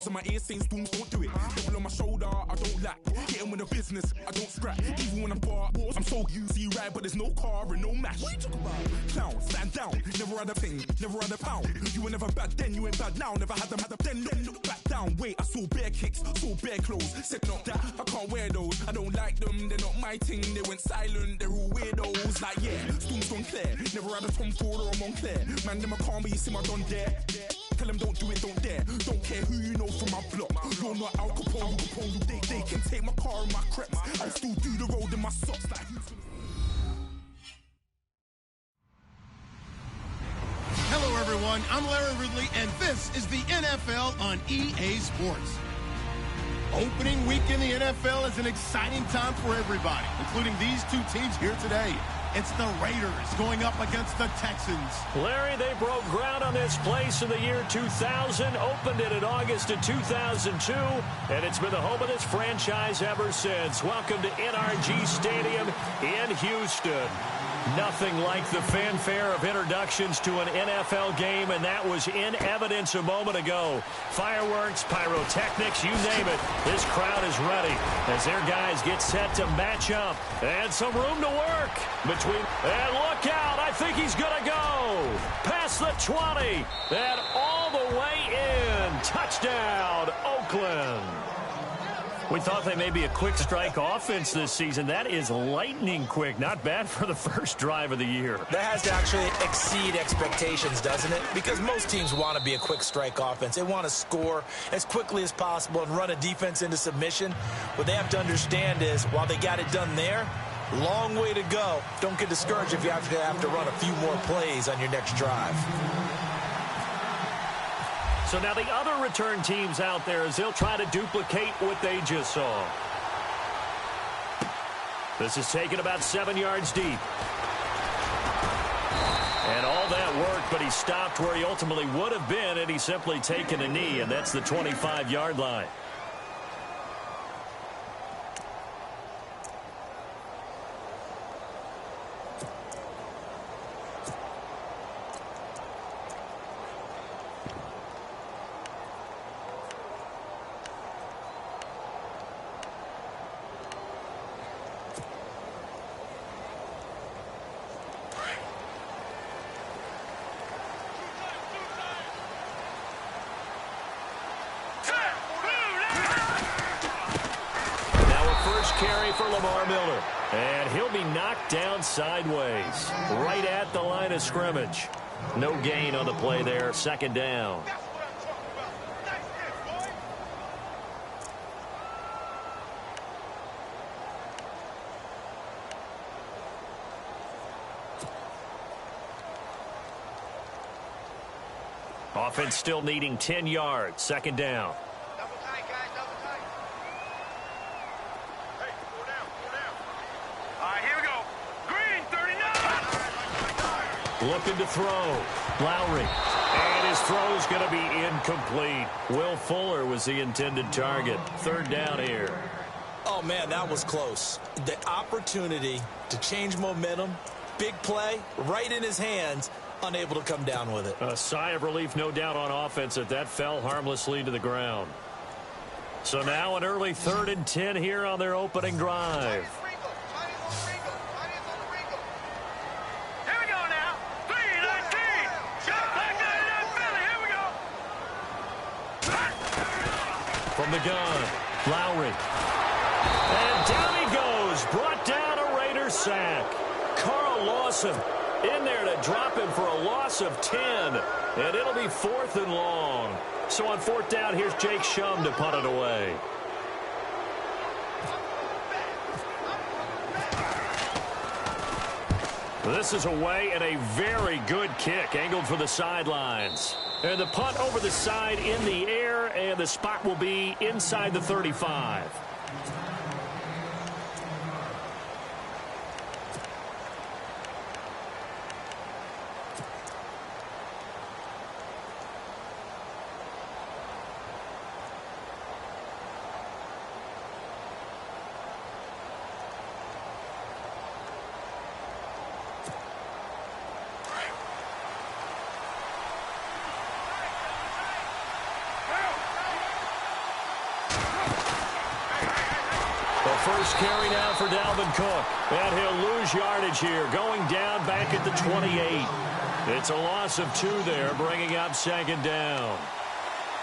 So my ear saying storms don't do it. Devil on my shoulder, I don't lack. Getting with the business, I don't scrap. Even when I'm bar, I'm so easy ride, but there's no car and no match. What you talking about? Clown, stand down. Never had a thing, never had a pound. You were never bad then, you ain't bad now. Never had them, then look back down. Wait, I saw bare kicks, saw bare clothes. Said not that, I can't wear those. I don't like them, they're not my thing. They went silent, they're all weirdos. Like yeah, storms gone clear. Never had a Tom Ford or a Montclair. Man, them I can't be, you see my don there. Tell them don't do it, don't dare. Don't care who you know from my block. You're not Al Capone, they can take my car and my crepes. I'll still do the road in my socks like who's gonna... Hello everyone, I'm Larry Ridley and this is the NFL on EA Sports. Opening week in the NFL is an exciting time for everybody, including these two teams here today. It's the Raiders going up against the Texans. Larry, they broke ground on this place in the year 2000, opened it in August of 2002, and it's been the home of this franchise ever since. Welcome to NRG Stadium in Houston. Nothing like the fanfare of introductions to an NFL game, and that was in evidence a moment ago. Fireworks, pyrotechnics, you name it. This crowd is ready as their guys get set to match up. And some room to work between. And look out, I think he's going to go. Past the 20 and all the way in. Touchdown, Oakland. We thought they may be a quick strike offense this season. That is lightning quick. Not bad for the first drive of the year. That has to actually exceed expectations, doesn't it? Because most teams want to be a quick strike offense. They want to score as quickly as possible and run a defense into submission. What they have to understand is, while they got it done there, long way to go. Don't get discouraged if you have to run a few more plays on your next drive. So now the other return teams out there as they'll try to duplicate what they just saw. This is taken about 7 yards deep. And all that worked, but he stopped where he ultimately would have been, and he's simply taken a knee, and that's the 25-yard line. And he'll be knocked down sideways, right at the line of scrimmage. No gain on the play there, second down. Offense still needing 10 yards, second down. Looking to throw. Lowry. And his throw's going to be incomplete. Will Fuller was the intended target. Third down here. Oh, man, that was close. The opportunity to change momentum, big play, right in his hands, unable to come down with it. A sigh of relief, no doubt, on offense that fell harmlessly to the ground. So now an early 3rd and 10 here on their opening drive. From the gun, Lowry. And down he goes. Brought down a Raider sack. Carl Lawson in there to drop him for a loss of 10. And it'll be 4th and long. So on 4th down, here's Jake Shum to punt it away. This is away and a very good kick, angled for the sidelines. And the punt over the side in the air, and the spot will be inside the 35. The first carry now for Dalvin Cook. And he'll lose yardage here, going down back at the 28. It's a loss of 2 there, bringing up second down.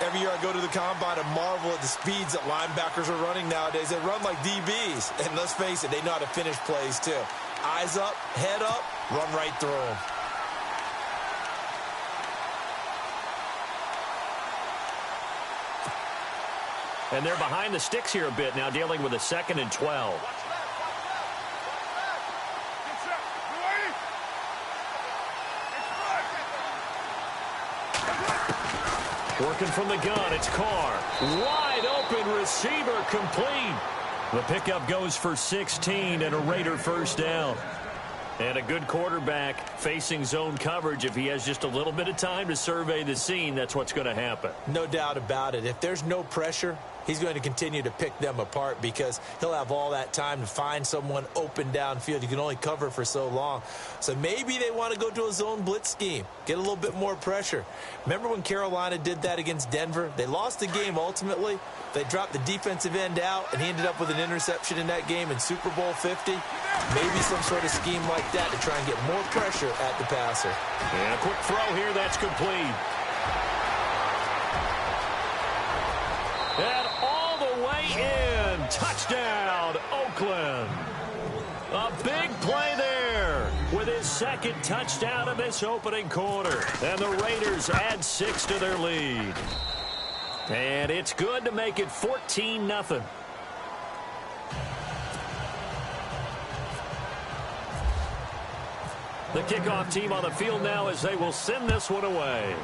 Every year I go to the combine and marvel at the speeds that linebackers are running nowadays. They run like DBs. And let's face it, they know how to finish plays too. Eyes up, head up, run right through them. And they're behind the sticks here a bit now, dealing with a 2nd and 12. Working from the gun, it's Carr. Wide open receiver, complete. The pickup goes for 16 and a Raider first down. And a good quarterback facing zone coverage. If he has just a little bit of time to survey the scene, that's what's going to happen. No doubt about it. If there's no pressure, he's going to continue to pick them apart because he'll have all that time to find someone open downfield. You can only cover for so long. So maybe they want to go to a zone blitz scheme, get a little bit more pressure. Remember when Carolina did that against Denver? They lost the game ultimately. They dropped the defensive end out, and he ended up with an interception in that game in Super Bowl 50. Maybe some sort of scheme like that to try and get more pressure at the passer. And a quick throw here, that's complete. And all the way in. Touchdown, Oakland. A big play there with his 2nd touchdown of this opening quarter. And the Raiders add 6 to their lead. And it's good to make it 14-0. The kickoff team on the field now as they will send this one away.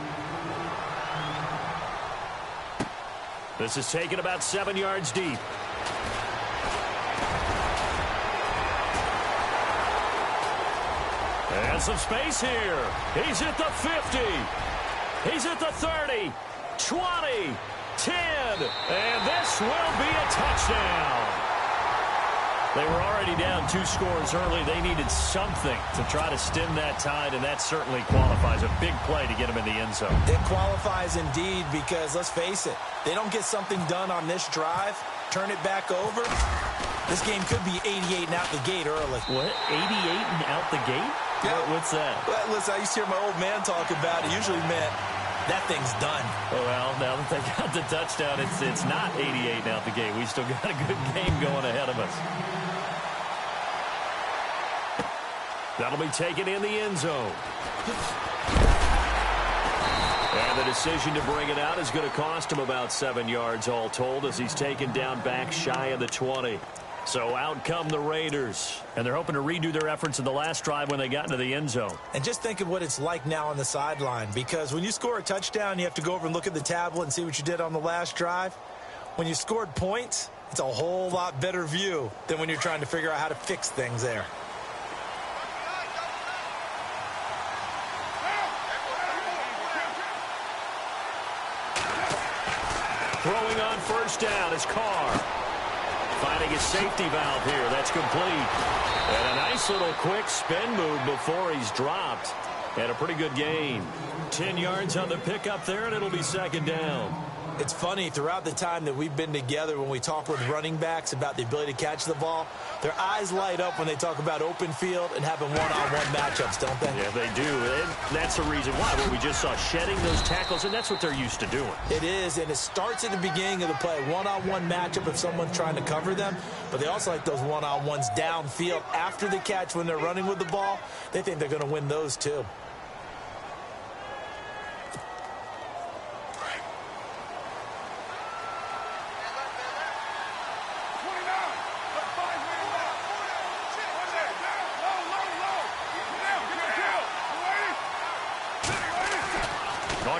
This is taken about 7 yards deep. And some space here. He's at the 50. He's at the 30. 20. 10. And this will be a touchdown. They were already down 2 scores early. They needed something to try to stem that tide, and that certainly qualifies. A big play to get them in the end zone. It qualifies indeed because, let's face it, they don't get something done on this drive, turn it back over, this game could be 88 and out the gate early. What? 88 and out the gate? Yeah. What's that? Well, listen, I used to hear my old man talk about it. Usually meant that thing's done. Well, now that they got the touchdown, it's not 88 and out the gate. We still got a good game going ahead of us. That'll be taken in the end zone. And the decision to bring it out is going to cost him about 7 yards all told as he's taken down back shy of the 20. So out come the Raiders. And they're hoping to redo their efforts in the last drive when they got into the end zone. And just think of what it's like now on the sideline. Because when you score a touchdown, you have to go over and look at the tablet and see what you did on the last drive. When you scored points, it's a whole lot better view than when you're trying to figure out how to fix things there. Throwing on first down is Carr. Finding his safety valve here. That's complete. And a nice little quick spin move before he's dropped. And a pretty good gain. 10 yards on the pickup there, and it'll be second down. It's funny, throughout the time that we've been together, when we talk with running backs about the ability to catch the ball, their eyes light up when they talk about open field and having one-on-one matchups, don't they? Yeah, they do. And that's the reason why. Well, we just saw shedding those tackles, and that's what they're used to doing. It is, and it starts at the beginning of the play. One-on-one matchup if someone's trying to cover them, but they also like those one-on-ones downfield after the catch when they're running with the ball. They think they're going to win those, too.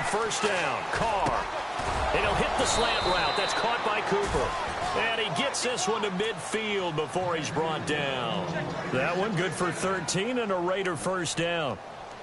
First down, Carr. And he'll hit the slant route. That's caught by Cooper. And he gets this one to midfield before he's brought down. That one good for 13 and a Raider first down.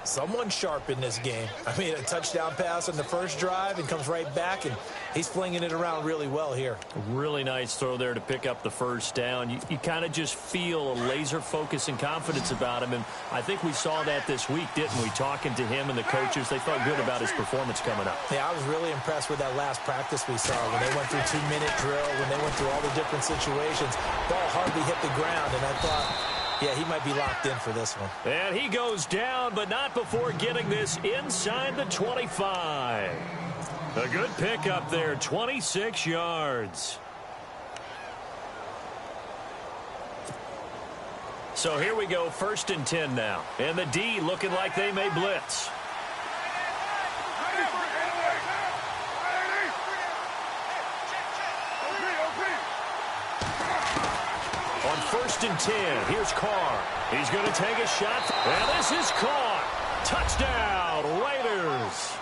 someone sharp in this game. I mean, a touchdown pass on the first drive and comes right back, and he's flinging it around really well here. Really nice throw there to pick up the first down. You kind of just feel a laser focus and confidence about him, and I think we saw that this week, didn't we? Talking to him and the coaches, they felt good about his performance coming up. Yeah, I was really impressed with that last practice we saw when they went through 2-minute drill, when they went through all the different situations. Ball hardly hit the ground, and I thought, yeah, he might be locked in for this one. And he goes down, but not before getting this inside the 25. A good pickup there, 26 yards. So here we go, 1st and 10 now. And the D looking like they may blitz. On 1st and 10, here's Carr. He's going to take a shot, and this is caught. Touchdown, Raiders.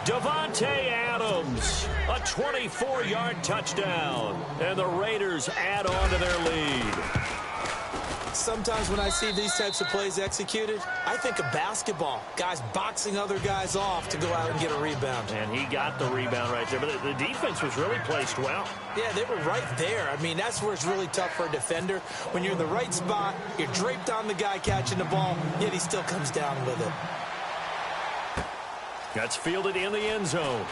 Devontae Adams, a 24-yard touchdown, and the Raiders add on to their lead. Sometimes when I see these types of plays executed, I think of basketball. Guys boxing other guys off to go out and get a rebound. And he got the rebound right there, but the defense was really placed well. Yeah, they were right there. I mean, that's where it's really tough for a defender. When you're in the right spot, you're draped on the guy catching the ball, yet he still comes down with it. That's fielded in the end zone.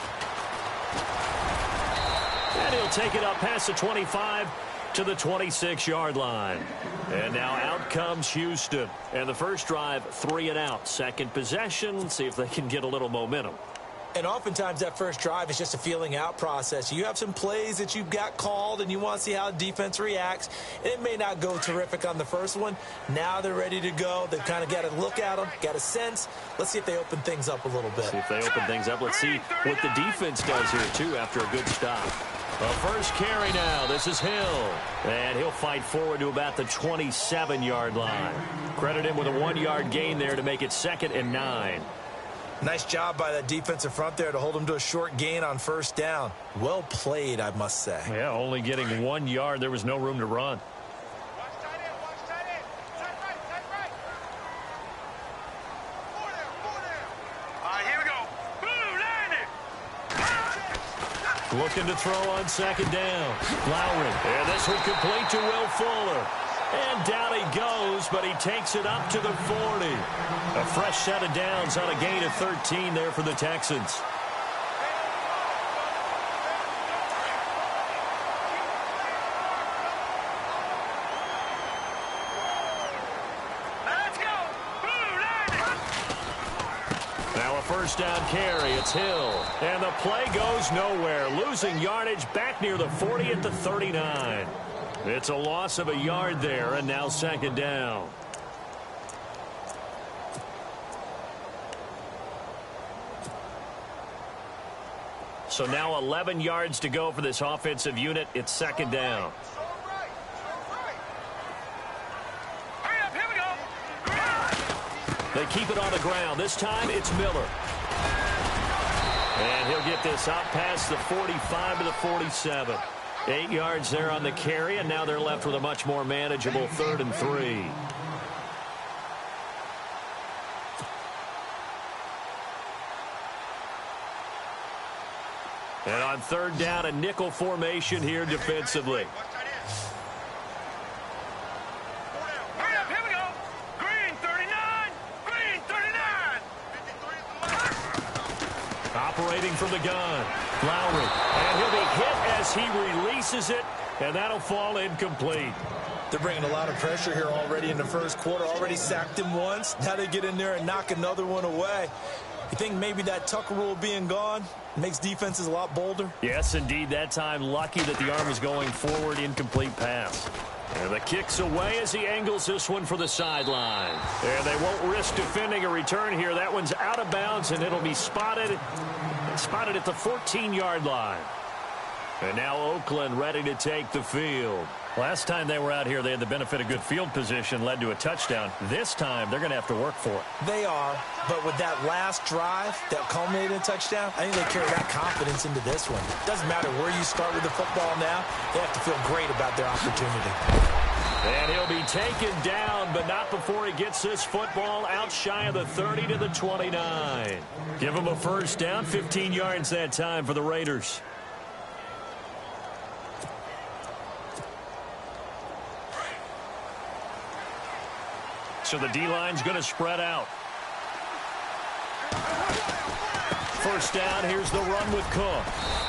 And he'll take it up past the 25 to the 26-yard line. And now out comes Houston. And the first drive, 3 and out. Second possession, see if they can get a little momentum. And oftentimes that first drive is just a feeling out process. You have some plays that you've got called and you want to see how defense reacts. And it may not go terrific on the first one. Now they're ready to go. They've kind of got to look at them, got a sense. Let's see if they open things up a little bit. See if they open things up. Let's see what the defense does here, too, after a good stop. A first carry now. This is Hill. And he'll fight forward to about the 27-yard line. Credit him with a 1-yard gain there to make it 2nd and 9. Nice job by that defensive front there to hold him to a short gain on first down. Well played, I must say. Yeah, only getting 1 yard. There was no room to run. Looking to throw on 2nd down. Lowry. And this one complete to Will Fuller. And down he goes, but he takes it up to the 40. A fresh set of downs on a gain of 13 there for the Texans. Now a first down carry. It's Hill. And the play goes nowhere. Losing yardage back near the 40 at the 39. It's a loss of a yard there, and now 2nd down. So now 11 yards to go for this offensive unit. It's 2nd down. They keep it on the ground. This time it's Miller. And he'll get this out past the 45 to the 47. 8 yards there on the carry, and now they're left with a much more manageable 3rd and 3. And on 3rd down, a nickel formation here defensively. Operating from the gun. Lowry. And he'll be hit as he releases it, and that'll fall incomplete. They're bringing a lot of pressure here already in the first quarter. Already sacked him once. Now they get in there and knock another one away. You think maybe that Tucker rule being gone makes defenses a lot bolder? Yes, indeed. That time lucky that the arm was going forward. Incomplete pass. And the kick's away as he angles this one for the sideline. And they won't risk defending a return here. That one's out of bounds, and it'll be spotted at the 14-yard line. And now Oakland ready to take the field. Last time they were out here, they had the benefit of good field position, led to a touchdown. This time, they're going to have to work for it. They are, but with that last drive that culminated in a touchdown, I think they carry that confidence into this one. Doesn't matter where you start with the football now, they have to feel great about their opportunity. And he'll be taken down, but not before he gets this football out shy of the 30 to the 29. Give him a first down, 15 yards that time for the Raiders. So the D-line's going to spread out. First down, here's the run with Cook.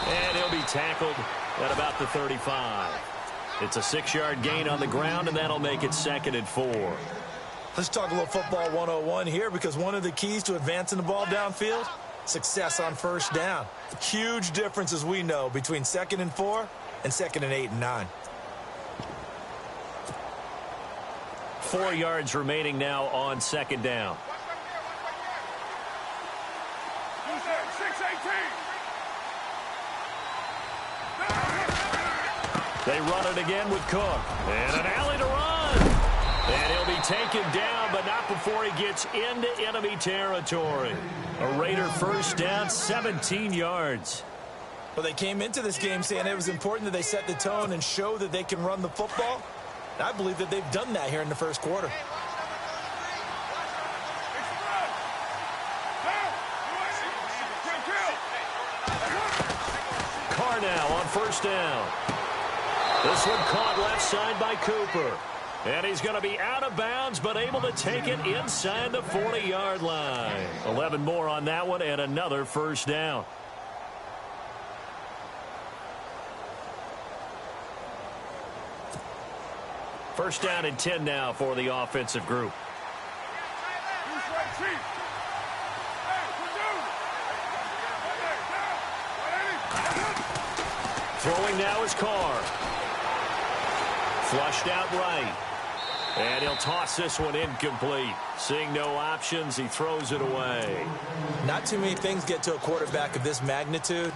And he'll be tackled at about the 35. It's a 6-yard gain on the ground, and that'll make it 2nd and 4. Let's talk a little football 101 here, because one of the keys to advancing the ball downfield, success on first down. Huge difference, as we know, between 2nd and 4 and 2nd and 8 and 9. 4 yards remaining now on 2nd down. They run it again with Cook. And an alley to run. And he'll be taken down, but not before he gets into enemy territory. A Raider first down, 17 yards. Well, they came into this game saying it was important that they set the tone and show that they can run the football. And I believe that they've done that here in the first quarter. Carr now on first down. This one caught left side by Cooper. And he's going to be out of bounds, but able to take it inside the 40-yard line. 11 more on that one, and another first down. First down and 10 now for the offensive group. Throwing now is Carr. Flushed out right. And he'll toss this one incomplete. Seeing no options, he throws it away. Not too many things get to a quarterback of this magnitude,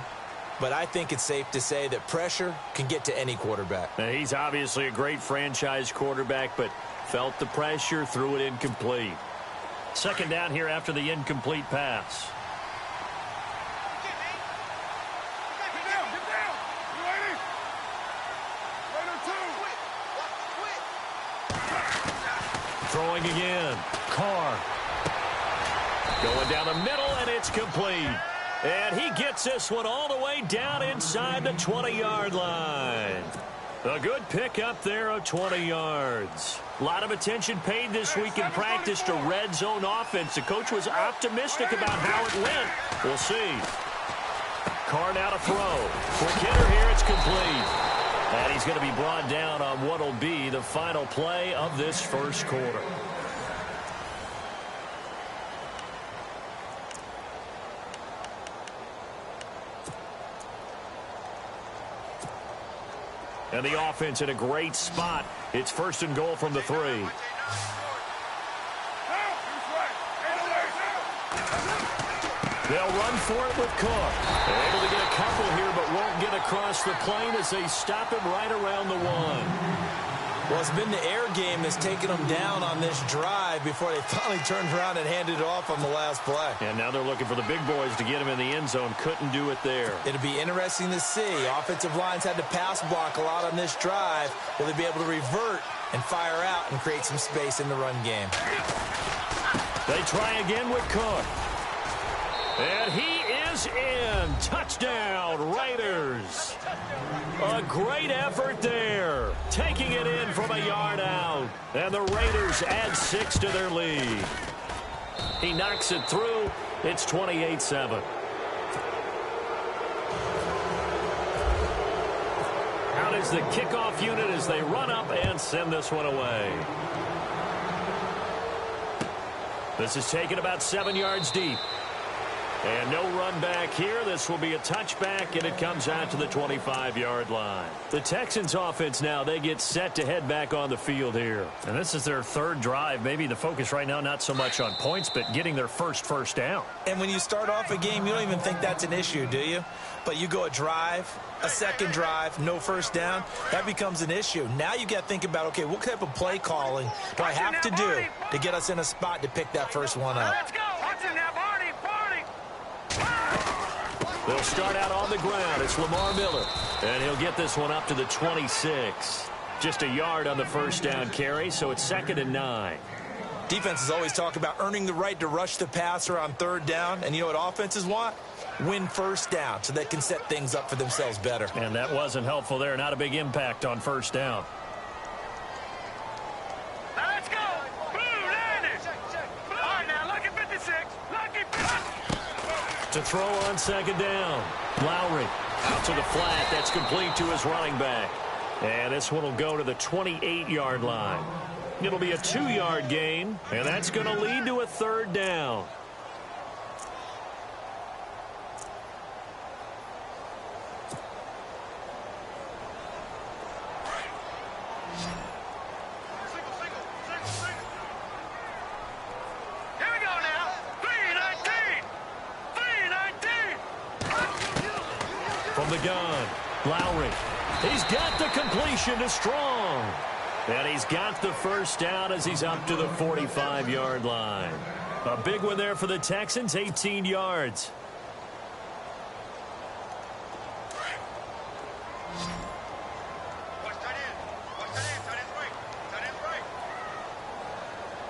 but I think it's safe to say that pressure can get to any quarterback. Now, he's obviously a great franchise quarterback, but felt the pressure, threw it incomplete. 2nd down here after the incomplete pass. Throwing again. Carr. Going down the middle, and it's complete. And he gets this one all the way down inside the 20-yard line. A good pickup there of 20 yards. A lot of attention paid this week in practice to red zone offense. The coach was optimistic about how it went. We'll see. Carr now to throw. Quick hitter here, it's complete. And he's going to be brought down on what will be the final play of this first quarter. And the offense in a great spot. It's 1st and goal from the 3. They'll run for it with Cook. They're able to get a couple here, but won't get across the plane as they stop him right around the 1. Well, it's been the air game that's taken them down on this drive before they finally turned around and handed it off on the last play. And now they're looking for the big boys to get him in the end zone. Couldn't do it there. It'll be interesting to see. Offensive lines had to pass block a lot on this drive. Will they be able to revert and fire out and create some space in the run game? They try again with Cook. And he is in. Touchdown, Raiders. A great effort there. Taking it in from a yard out. And the Raiders add 6 to their lead. He knocks it through. It's 28-7. Out is the kickoff unit as they run up and send this one away. This is taken about 7 yards deep. And no run back here. This will be a touchback, and it comes out to the 25-yard line. The Texans offense now, they get set to head back on the field here. And this is their 3rd drive. Maybe the focus right now not so much on points, but getting their first down. And when you start off a game, you don't even think that's an issue, do you? But you go a drive, a 2nd drive, no first down, that becomes an issue. Now you got to think about, okay, what type of play calling do I have to do to get us in a spot to pick that first one up? Let's go. Watch it now, Barney. They'll start out on the ground. It's Lamar Miller. And he'll get this one up to the 26. Just a yard on the first down carry, so it's 2nd and 9. Defenses always talk about earning the right to rush the passer on 3rd down. And you know what offenses want? Win first down so they can set things up for themselves better. And that wasn't helpful there. Not a big impact on 1st down. Let's go. Blue, Landers. All right, now, lucky 56. Lucky 50. To throw on 2nd down. Lowry out to the flat. That's complete to his running back. And this one will go to the 28-yard line. It'll be a 2-yard gain, and that's going to lead to a 3rd down. Here we go now. 319. 319. From the gun, Lowry. He's got the completion to Strong. And he's got the first down as he's up to the 45-yard line. A big one there for the Texans, 18 yards.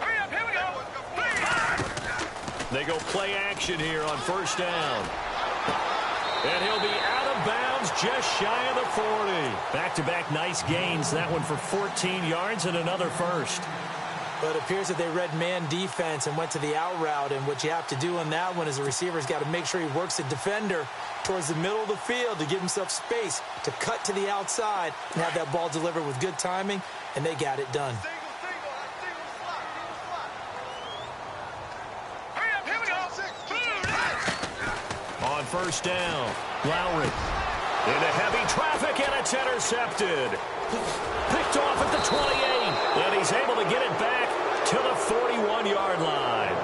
Hurry up, here we go. They go play action here on 1st down. And he'll be out of bounds just shy of the 40. Back-to-back nice gains. That one for 14 yards and another first. But it appears that they read man defense and went to the out route. And what you have to do on that one is the receiver's got to make sure he works the defender towards the middle of the field to give himself space to cut to the outside and have that ball delivered with good timing. And they got it done. Hurry up, here we go. On 1st down, Lowry into heavy traffic, and it's intercepted. Picked off at the 28, and he's able to get it back to the 41-yard line.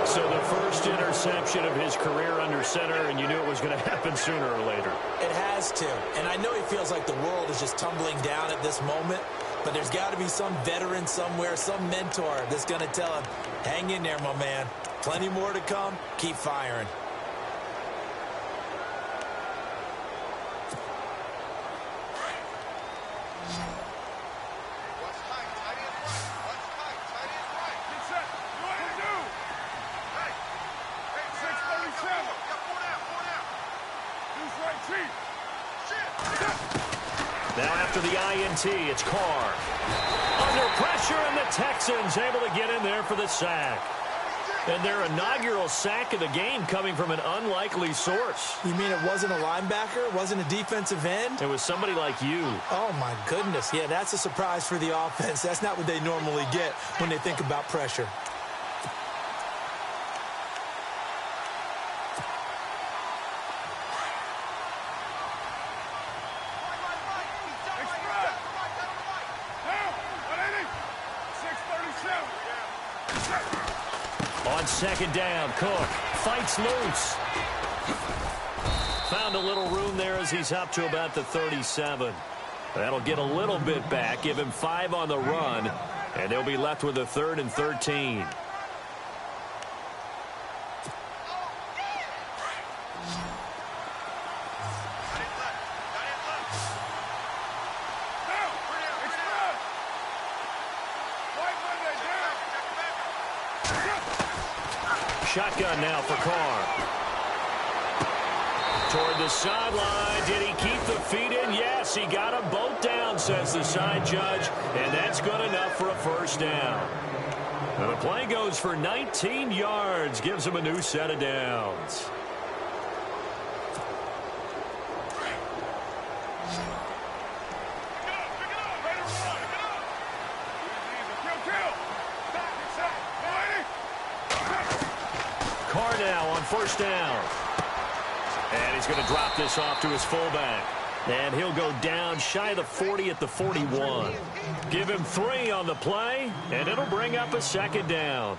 So the first interception of his career under center, and you knew it was going to happen sooner or later. It has to. And I know he feels like the world is just tumbling down at this moment, but there's got to be some veteran somewhere, some mentor that's going to tell him, hang in there, my man. Plenty more to come. Keep firing. Now after the INT, it's Carr. Under pressure, and the Texans able to get in there for the sack. And their inaugural sack of the game coming from an unlikely source. You mean it wasn't a linebacker? It wasn't a defensive end? It was somebody like you. Oh, my goodness. Yeah, that's a surprise for the offense. That's not what they normally get when they think about pressure. On 2nd down, Cook fights loose. Found a little room there as he's up to about the 37. That'll get a little bit back, give him 5 on the run, and they'll be left with a 3rd and 13. Shotgun now for Carr. Toward the sideline. Did he keep the feet in? Yes, he got them both down, says the side judge, and that's good enough for a first down. And the play goes for 19 yards, gives him a new set of downs. Carr now on 1st down. And he's going to drop this off to his fullback. And he'll go down shy of the 40 at the 41. Give him 3 on the play, and it'll bring up a 2nd down.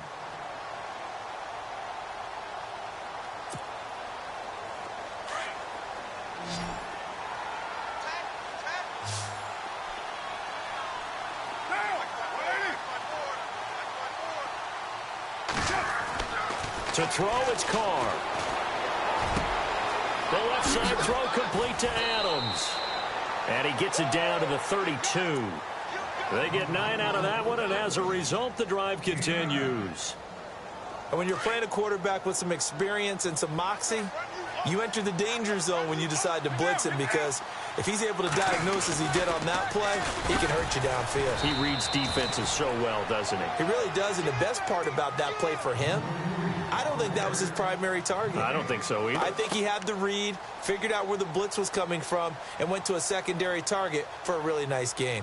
To throw, it's Carr. The left side throw complete to Adams. And he gets it down to the 32. They get 9 out of that one, and as a result, the drive continues. And when you're playing a quarterback with some experience and some moxie, you enter the danger zone when you decide to blitz him, because if he's able to diagnose as he did on that play, he can hurt you downfield. He reads defenses so well, doesn't he? He really does, and the best part about that play for him, I don't think that was his primary target. I don't think so either. I think he had the read, figured out where the blitz was coming from, and went to a secondary target for a really nice gain.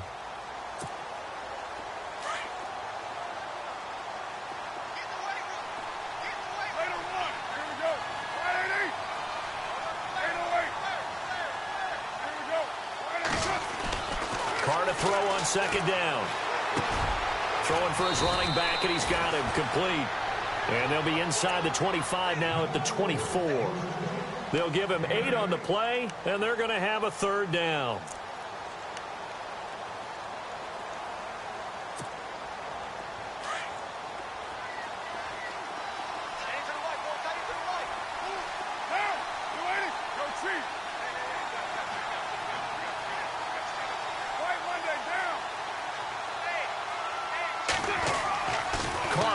Throw on second down. Throwing for his running back, and he's got him complete. And they'll be inside the 25 now at the 24. They'll give him 8 on the play, and they're going to have a third down.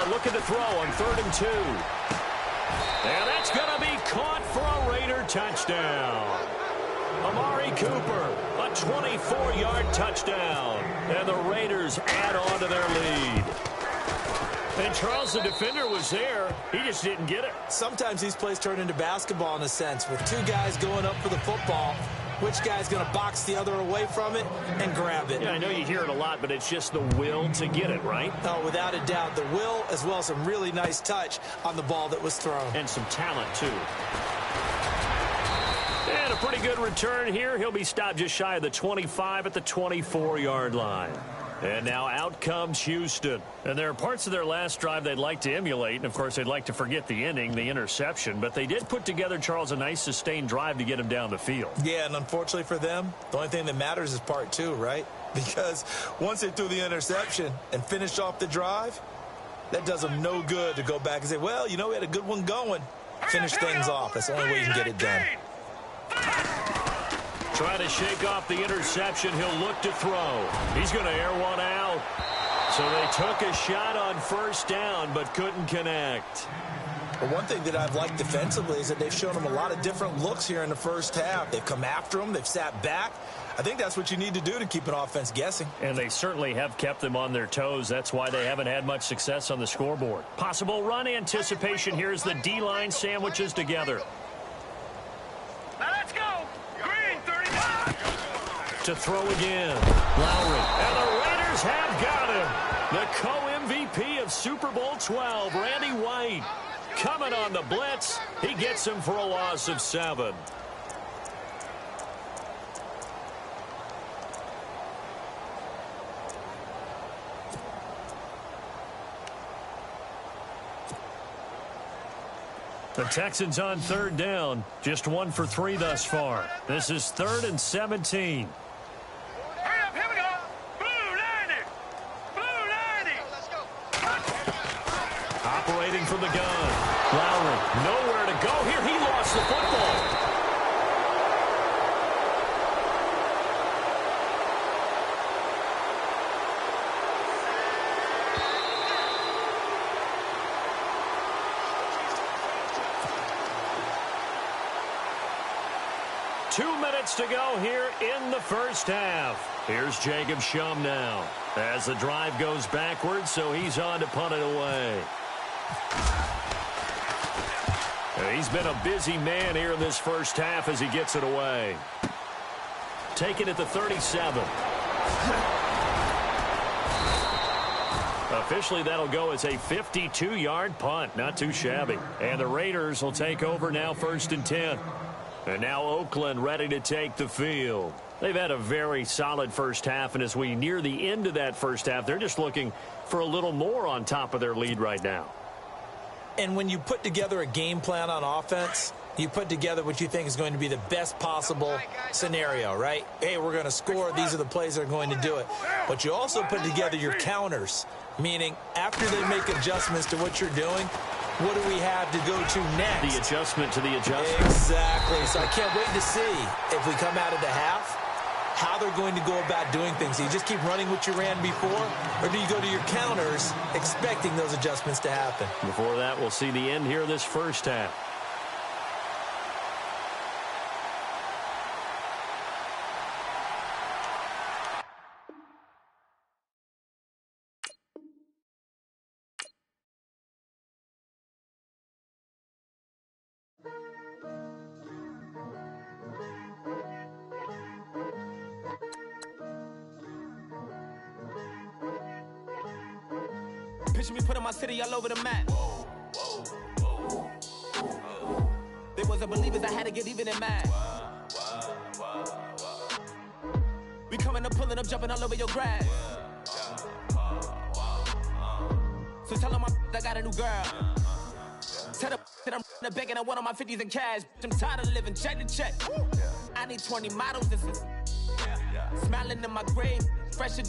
Looking to throw on 3rd and 2. And that's going to be caught for a Raider touchdown. Amari Cooper, a 24-yard touchdown. And the Raiders add on to their lead. And Charles, the defender, was there. He just didn't get it. Sometimes these plays turn into basketball in a sense, with 2 guys going up for the football. Which guy's going to box the other away from it and grab it? Yeah, I know you hear it a lot, but it's just the will to get it, right? Oh, without a doubt. The will, as well as some really nice touch on the ball that was thrown. And some talent, too. And a pretty good return here. He'll be stopped just shy of the 25 at the 24-yard line. And now out comes Houston. And there are parts of their last drive they'd like to emulate. And, of course, they'd like to forget the inning, the interception. But they did put together, Charles, a nice sustained drive to get him down the field. Yeah, and unfortunately for them, the only thing that matters is part 2, right? Because once they threw the interception and finished off the drive, that does them no good to go back and say, well, you know, we had a good one going. Finish things off. That's the only way you can get it done. Trying to shake off the interception. He'll look to throw. He's going to air one out. So they took a shot on 1st down, but couldn't connect. Well, one thing that I've liked defensively is that they've shown him a lot of different looks here in the first half. They've come after him. They've sat back. I think that's what you need to do to keep an offense guessing. And they certainly have kept them on their toes. That's why they haven't had much success on the scoreboard. Possible run anticipation here as the D-line sandwiches together. Now let's go. Green, 39. To throw again. Lowry. And the Raiders have got him. The co-MVP of Super Bowl 12, Randy White. Coming on the blitz. He gets him for a loss of 7. The Texans on 3rd down. Just 1 for 3 thus far. This is 3rd and 17. Hurry up, here we go. Blue 90. Blue 90. Let's go. Operating from the gun. Lowry, nowhere to go here. He lost the football. To go here in the first half. Here's Jacob Shum now as the drive goes backwards, so he's on to punt it away. He's been a busy man here in this first half as he gets it away. Taken at the 37. Officially, that'll go as a 52-yard punt. Not too shabby. And the Raiders will take over now 1st and 10. And now Oakland ready to take the field. They've had a very solid first half, and as we near the end of that first half, they're just looking for a little more on top of their lead right now. And when you put together a game plan on offense, you put together what you think is going to be the best possible scenario, right? Hey, we're going to score. These are the plays that are going to do it. But you also put together your counters, meaning after they make adjustments to what you're doing, what do we have to go to next? The adjustment to the adjustment. Exactly. So I can't wait to see if we come out of the half, how they're going to go about doing things. Do you just keep running what you ran before, or do you go to your counters expecting those adjustments to happen? Before that, we'll see the end here of this first half. Picture me putting my city all over the map. They wasn't believers, I had to get even in mad. We coming up, pulling up, jumping all over your grass. So tell them I got a new girl. Tell them that I'm in the bank and I want on my 50s in cash. I'm tired of living check to check. I need 20 models, this is smiling in my grave, fresher.